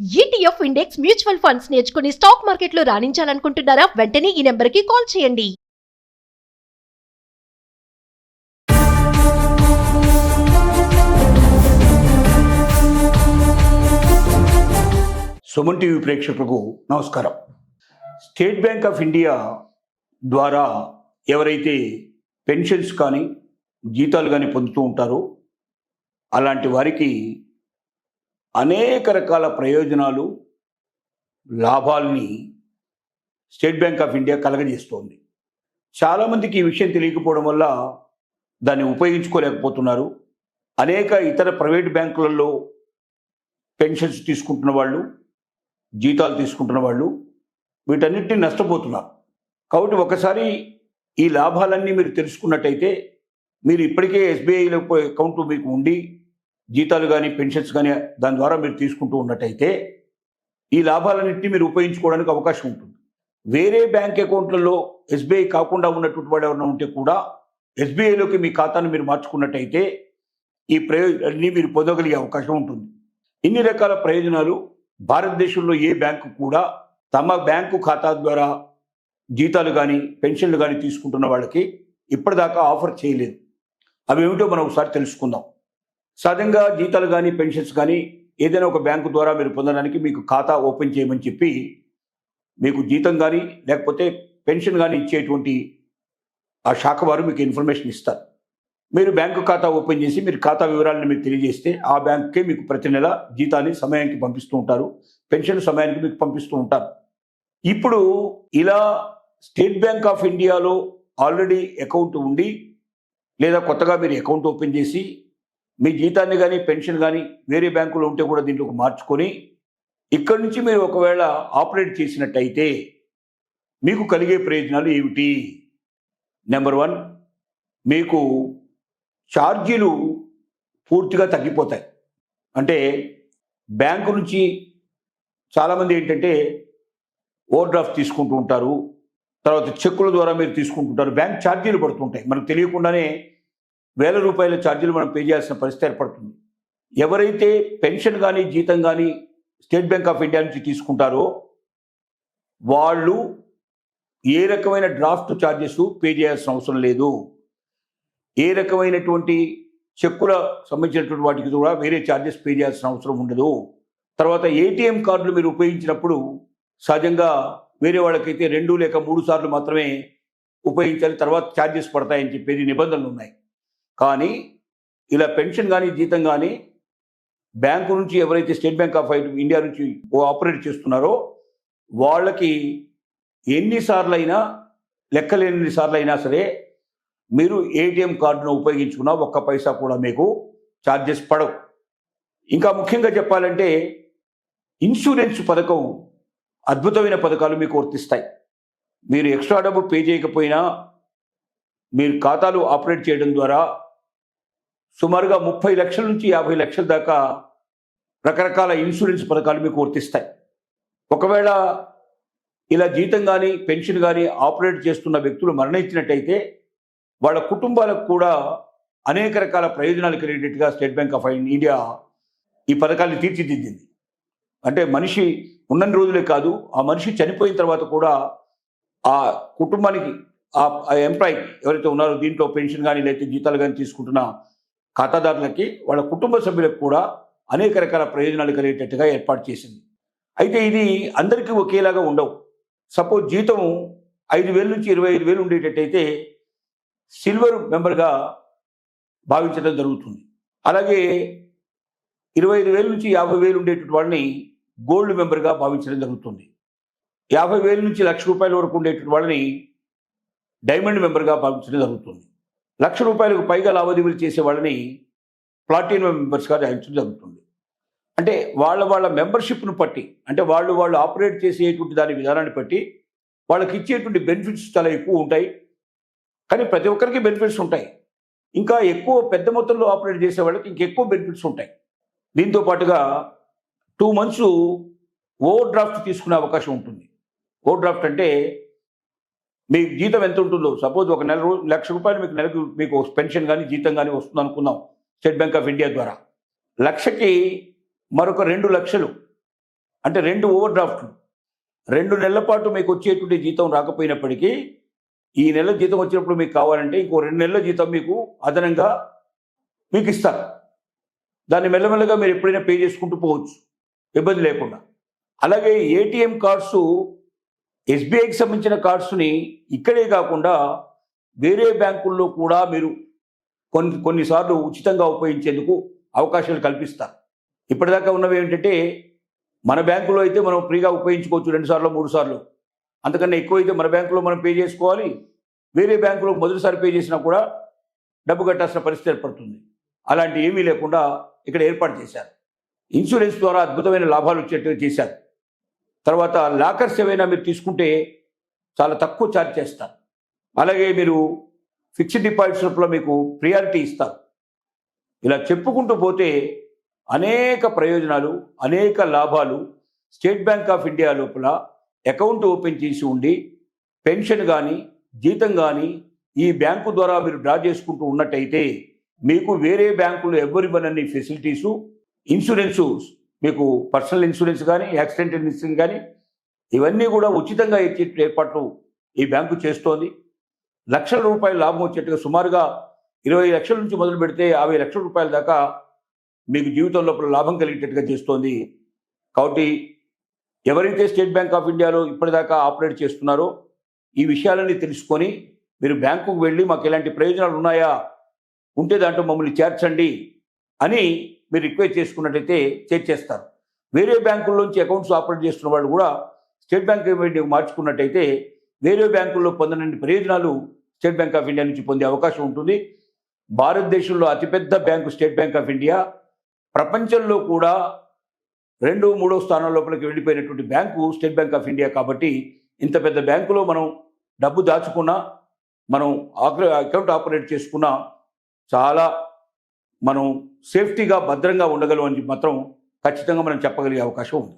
ETF index mutual funds నేర్చుకుని stock మార్కెట్లో రాణించాలనుకుంటున్నారా? వెంటనే ఈ నెంబర్కి కాల్ చేయండి. సుమన్ టీవీ ప్రేక్షకులకు నమస్కారం. స్టేట్ బ్యాంక్ ఆఫ్ ఇండియా ద్వారా ఎవరైతే పెన్షన్స్ కానీ జీతాలు కానీ పొందుతూ ఉంటారో అలాంటి వారికి అనేక రకాల ప్రయోజనాలు, లాభాలని స్టేట్ బ్యాంక్ ఆఫ్ ఇండియా కలగజేస్తోంది. చాలామందికి ఈ విషయం తెలియకపోవడం వల్ల దాన్ని ఉపయోగించుకోలేకపోతున్నారు. అనేక ఇతర ప్రైవేట్ బ్యాంకులలో పెన్షన్స్ తీసుకుంటున్న వాళ్ళు, జీతాలు తీసుకుంటున్న వాళ్ళు వీటన్నిటిని నష్టపోతున్నారు. కాబట్టి ఒకసారి ఈ లాభాలన్నీ మీరు తెలుసుకున్నట్టయితే, మీరు ఇప్పటికే ఎస్బీఐలో అకౌంట్ మీకు ఉండి జీతాలు కానీ పెన్షన్స్ కానీ దాని ద్వారా మీరు తీసుకుంటూ ఉన్నట్టయితే ఈ లాభాలన్నింటినీ మీరు ఉపయోగించుకోవడానికి అవకాశం ఉంటుంది. వేరే బ్యాంక్ అకౌంట్లలో ఎస్బీఐ కాకుండా ఉన్నటువంటి వాడు ఎవరైనా ఉంటే కూడా ఎస్బీఐలోకి మీ ఖాతాను మీరు మార్చుకున్నట్టయితే ఈ ప్రయోజనాన్ని మీరు పొందగలిగే అవకాశం ఉంటుంది. ఇన్ని రకాల ప్రయోజనాలు భారతదేశంలో ఏ బ్యాంకు కూడా తమ బ్యాంకు ఖాతా ద్వారా జీతాలు కానీ పెన్షన్లు కానీ తీసుకుంటున్న వాళ్ళకి ఇప్పటిదాకా ఆఫర్ చేయలేదు. అవి ఏమిటో మనం ఒకసారి తెలుసుకుందాం. సహజంగా జీతాలు కానీ పెన్షన్స్ కానీ ఏదైనా ఒక బ్యాంకు ద్వారా మీరు పొందడానికి మీకు ఖాతా ఓపెన్ చేయమని చెప్పి మీకు జీతం కానీ లేకపోతే పెన్షన్ కానీ ఇచ్చేటువంటి ఆ శాఖ వారు మీకు ఇన్ఫర్మేషన్ ఇస్తారు. మీరు బ్యాంకు ఖాతా ఓపెన్ చేసి మీరు ఖాతా వివరాలను మీకు తెలియజేస్తే ఆ బ్యాంకుకే మీకు ప్రతి నెల జీతాన్ని సమయానికి పంపిస్తూ ఉంటారు, పెన్షన్ సమయానికి మీకు పంపిస్తూ ఉంటారు. ఇప్పుడు ఇలా స్టేట్ బ్యాంక్ ఆఫ్ ఇండియాలో ఆల్రెడీ అకౌంట్ ఉండి లేదా కొత్తగా మీరు అకౌంట్ ఓపెన్ చేసి మీ జీతాన్ని కానీ పెన్షన్ కానీ వేరే బ్యాంకులో ఉంటే కూడా దీంట్లోకి మార్చుకొని ఇక్కడి నుంచి మీరు ఒకవేళ ఆపరేట్ చేసినట్టయితే మీకు కలిగే ప్రయోజనాలు ఏమిటి? నెంబర్ 1, మీకు ఛార్జీలు పూర్తిగా తగ్గిపోతాయి. అంటే బ్యాంకు నుంచి చాలామంది ఏంటంటే ఓవర్ డ్రాఫ్ట్ తీసుకుంటూ ఉంటారు, తర్వాత చెక్కుల ద్వారా మీరు తీసుకుంటుంటారు, బ్యాంక్ ఛార్జీలు పడుతుంటాయి. మనకు తెలియకుండానే వేల రూపాయల ఛార్జీలు మనం పే చేయాల్సిన పరిస్థితి ఏర్పడుతుంది. ఎవరైతే పెన్షన్ కానీ జీతం కానీ స్టేట్ బ్యాంక్ ఆఫ్ ఇండియా నుంచి తీసుకుంటారో వాళ్ళు ఏ రకమైన డ్రాఫ్ట్ ఛార్జెస్ పే చేయాల్సిన అవసరం లేదు. ఏ రకమైనటువంటి చెక్కుల సంబంధించినటువంటి వాటికి కూడా వేరే ఛార్జెస్ పే చేయాల్సిన అవసరం ఉండదు. తర్వాత ఏటీఎం కార్డులు మీరు ఉపయోగించినప్పుడు సహజంగా వేరే వాళ్ళకైతే 2 లేక 3 సార్లు మాత్రమే ఉపయోగించాలి, తర్వాత ఛార్జెస్ పడతాయని చెప్పేది నిబంధనలు ఉన్నాయి. కానీ ఇలా పెన్షన్ కానీ జీతం కానీ బ్యాంకు నుంచి ఎవరైతే స్టేట్ బ్యాంక్ ఆఫ్ ఇండియా నుంచి ఆపరేట్ చేస్తున్నారో వాళ్ళకి ఎన్నిసార్లు అయినా లెక్కలేని సార్లు అయినా సరే మీరు ఏటీఎం కార్డును ఉపయోగించుకున్నా ఒక్క పైసా కూడా మీకు ఛార్జెస్ పడవు. ఇంకా ముఖ్యంగా చెప్పాలంటే ఇన్సూరెన్స్ పథకం అద్భుతమైన పథకాలు మీకు వర్తిస్తాయి. మీరు ఎక్స్ట్రా డబ్బు పే చేయకపోయినా మీరు ఖాతాలు ఆపరేట్ చేయడం ద్వారా సుమారుగా 30 లక్షల నుంచి 50 లక్షల దాకా రకరకాల ఇన్సూరెన్స్ పథకాలు మీకు వర్తిస్తాయి. ఒకవేళ ఇలా జీతం కానీ పెన్షన్ కానీ ఆపరేట్ చేస్తున్న వ్యక్తులు మరణించినట్టయితే వాళ్ళ కుటుంబాలకు కూడా అనేక రకాల ప్రయోజనాలు కలిగేటట్టుగా స్టేట్ బ్యాంక్ ఆఫ్ ఇండియా ఈ పథకాన్ని తీర్చిదిద్దింది. అంటే మనిషి ఉన్న రోజులే కాదు, ఆ మనిషి చనిపోయిన తర్వాత కూడా ఆ కుటుంబానికి ఆ ఎంప్లాయీ ఎవరైతే ఉన్నారో దీంట్లో పెన్షన్ కానీ లేకపోతే జీతాలు కానీ తీసుకుంటున్న ఖాతాదారులకి వాళ్ళ కుటుంబ సభ్యులకు కూడా అనేక రకాల ప్రయోజనాలు కలిగేటట్టుగా ఏర్పాటు చేసింది. అయితే ఇది అందరికీ ఒకేలాగా ఉండవు. సపోజ్ జీతం 5,000 నుంచి 25,000 ఉండేటట్టయితే సిల్వర్ మెంబర్గా భావించడం జరుగుతుంది. అలాగే 25,000 నుంచి 50,000 ఉండేటువంటి వాళ్ళని గోల్డ్ మెంబర్గా భావించడం జరుగుతుంది. 50,000 నుంచి 1,00,000 రూపాయల వరకు ఉండేటువంటి వాళ్ళని డైమండ్ మెంబర్గా భావించడం జరుగుతుంది. 1,00,000 రూపాయలకు పైగా లావాదేవీలు చేసే వాళ్ళని ప్లాటినం మెంబర్స్గా భావించడం జరుగుతుంది. అంటే వాళ్ళ మెంబర్షిప్ను బట్టి, అంటే వాళ్ళు ఆపరేట్ చేసేటువంటి దాని విధానాన్ని బట్టి వాళ్ళకి ఇచ్చేటువంటి బెనిఫిట్స్ చాలా ఎక్కువ ఉంటాయి. కానీ ప్రతి ఒక్కరికి బెనిఫిట్స్ ఉంటాయి. ఇంకా ఎక్కువ పెద్ద మొత్తంలో ఆపరేట్ చేసే వాళ్ళకి ఇంకెక్కువ బెనిఫిట్స్ ఉంటాయి. దీంతో పాటుగా 2 months ఓవర్ డ్రాఫ్ట్ తీసుకునే అవకాశం ఉంటుంది. ఓవర్ డ్రాఫ్ట్ అంటే మీ జీతం ఎంత ఉంటుందో, సపోజ్ ఒక నెల 1,00,000 రూపాయలు మీకు నెలకు మీకు పెన్షన్ కానీ జీతం కానీ వస్తుంది అనుకుందాం స్టేట్ బ్యాంక్ ఆఫ్ ఇండియా ద్వారా. 1,00,000కి మరొక 2 లక్షలు అంటే 2 ఓవర్ డ్రాఫ్ట్లు 2 నెలల పాటు మీకు వచ్చేటువంటి జీతం రాకపోయినప్పటికీ ఈ నెల జీతం వచ్చినప్పుడు మీకు కావాలంటే ఇంకో 2 నెలల జీతం మీకు అదనంగా మీకు ఇస్తారు. దాన్ని మెల్లమెల్లగా మీరు ఎప్పుడైనా పే చేసుకుంటూ పోవచ్చు ఇబ్బంది లేకుండా. అలాగే ఏటీఎం కార్డ్స్ ఎస్బీఐకి సంబంధించిన కార్డ్స్ని ఇక్కడే కాకుండా వేరే బ్యాంకుల్లో కూడా మీరు కొన్నిసార్లు ఉచితంగా ఉపయోగించేందుకు అవకాశాలు కల్పిస్తారు. ఇప్పటిదాకా ఉన్నవి ఏంటంటే మన బ్యాంకులో అయితే మనం ఫ్రీగా ఉపయోగించుకోవచ్చు 2 సార్లు 3 సార్లు, అంతకన్నా ఎక్కువ అయితే మన బ్యాంకులో మనం పే చేసుకోవాలి. వేరే బ్యాంకులో మొదటిసారి పే చేసినా కూడా డబ్బు కట్టాల్సిన పరిస్థితి ఏర్పడుతుంది. అలాంటి ఏమీ లేకుండా ఇక్కడ ఏర్పాటు చేశారు. ఇన్సూరెన్స్ ద్వారా అద్భుతమైన లాభాలు వచ్చేట్టుగా చేశారు. తర్వాత లాకర్స్ ఏవైనా మీరు తీసుకుంటే చాలా తక్కువ ఛార్జ్ చేస్తారు. అలాగే మీరు ఫిక్స్డ్ డిపాజిట్స్లో మీకు ప్రియారిటీ ఇస్తారు. ఇలా చెప్పుకుంటూ పోతే అనేక ప్రయోజనాలు, అనేక లాభాలు స్టేట్ బ్యాంక్ ఆఫ్ ఇండియా లోపల అకౌంట్ ఓపెన్ చేసి ఉండి పెన్షన్ కానీ జీతం కానీ ఈ బ్యాంకు ద్వారా మీరు డ్రా చేసుకుంటూ ఉన్నట్టయితే మీకు వేరే బ్యాంకులు ఎవరివ్వనన్ని ఫెసిలిటీసు, ఇన్సూరెన్సు, మీకు పర్సనల్ ఇన్సూరెన్స్ కానీ యాక్సిడెంటల్ ఇన్సూరెన్స్ కానీ ఇవన్నీ కూడా ఉచితంగా ఇచ్చే ఏర్పాట్లు ఈ బ్యాంకు చేస్తోంది. లక్షల రూపాయల లాభం వచ్చేట్టుగా సుమారుగా 20 లక్షల నుంచి మొదలు పెడితే 50 లక్షల రూపాయల దాకా మీకు జీవితం లోపల లాభం కలిగేటట్టుగా చేస్తోంది. కాబట్టి ఎవరైతే స్టేట్ బ్యాంక్ ఆఫ్ ఇండియాలో ఇప్పటిదాకా ఆపరేట్ చేస్తున్నారో ఈ విషయాలన్నీ తెలుసుకొని మీరు బ్యాంకుకు వెళ్ళి మాకు ఎలాంటి ప్రయోజనాలు ఉన్నాయా, ఉంటే దాంట్లో మమ్మల్ని చేర్చండి అని మీరు రిక్వెస్ట్ చేసుకున్నట్టయితే చేర్చేస్తారు. వేరే బ్యాంకుల్లోంచి అకౌంట్స్ ఆపరేట్ చేస్తున్న వాళ్ళు కూడా స్టేట్ బ్యాంక్ ఆఫ్ ఇండియాకు మార్చుకున్నట్టయితే వేరే బ్యాంకుల్లో పొందనన్ని ప్రయోజనాలు స్టేట్ బ్యాంక్ ఆఫ్ ఇండియా నుంచి పొందే అవకాశం ఉంటుంది. భారతదేశంలో అతిపెద్ద bank State Bank of India, ప్రపంచంలో కూడా 2, 3 స్థానాల లోపలికి వెళ్ళిపోయినటువంటి bank State Bank of India. కాబట్టి ఇంత పెద్ద బ్యాంకులో మనం డబ్బు దాచుకున్నా, మనం అకౌంట్ ఆపరేట్ చేసుకున్నా చాలా మనం సేఫ్టీగా భద్రంగా ఉండగలం అని మాత్రం ఖచ్చితంగా మనం చెప్పగలిగే అవకాశం ఉంది.